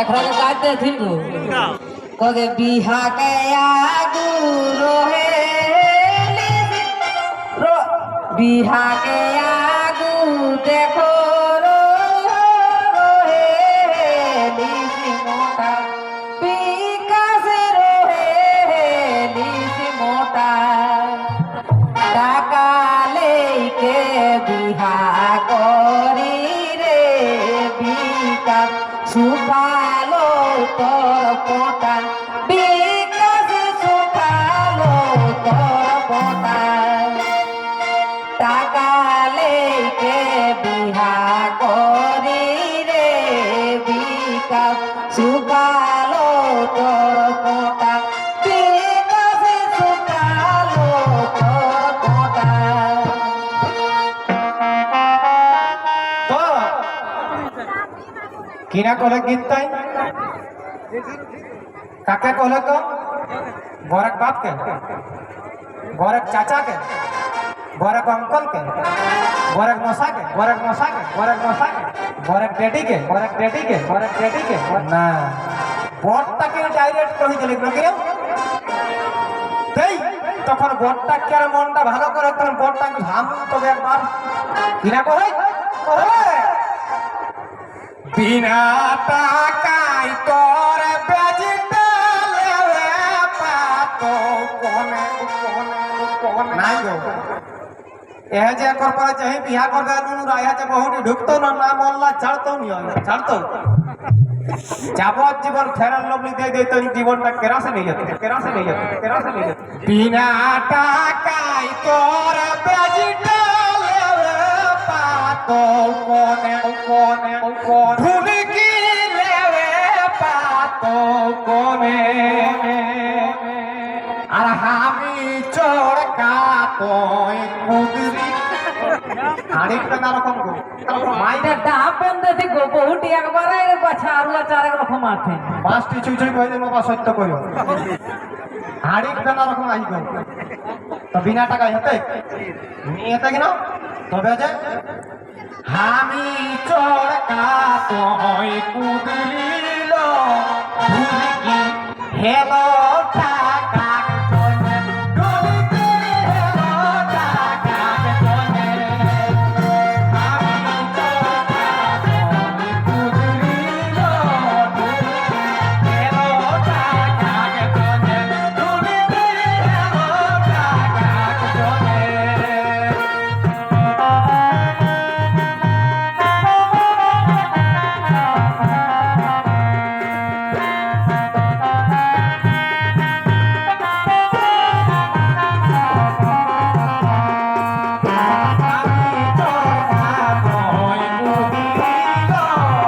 এখন গাইতে থিল কগে বিহা কে আগু রহে বিহা কে আগু দেখো রহে লিসি মোটা বিকাশ রহে লিসি মোটা টাকা লেকে বিহা করি রে বিকাশ সুখালো তোর পোটা বিকাশ সুখালো তোর পোটা টাকা লেকে বিহা করি রে বিকাশ সুখালো তোর পোটা বিকাশ সুখালো তোর পোটা কিনা কলে গীত তাই কাকে কলে তো বরক बाप के बरक चाचा के बरक अंकल के बरक मौसा के बरक मौसा के बरक मौसा के बरक डैडी के बरक डैडी के बरक डैडी के ना বরটাকে ডাইরেক্ট কই দিলে কেউ তাই তখন বরটা কি আর মনটা ভালো করে তখন বরটাকে ভাম তবে একবার কিনা কই বিনা টাকায় তোর বেজিটা লেলে পাতো কোনে কোনে কোনে নাই গো এ যে কর পরে চাই বিয়া করবে নুন রায়া যে বহুটি ঢুকতো না না মোল্লা ছাড়তো নি ছাড়তো যাবজ্জীবন ফেরার লবলি দিয়ে দিত জীবনটা কেরাসে নিয়ে যেত কেরাসে নিয়ে যেত কেরাসে নিয়ে যেত বিনা টাকায় তোর বেজিটা লেলে পাতো কোনে কোনে কোনে ভূমিকি লেলে পাতো কোনে আর আমি চোর কাতই কুদরি আরেকটা না রকম গো মাইনে ডাপেন দেখি গো বহুটি একবারে বাছা আর চার এক রকম আছে পাঁচটি ছুঁই ছুঁই কই দেবো বা সত্য কইও আরেকটা না রকম আই গো তো বিনা টাকায় হতে নিয়ে থাকে না তবে যে আমি চোর কাতই কুদরিল ভুলিকি হেলো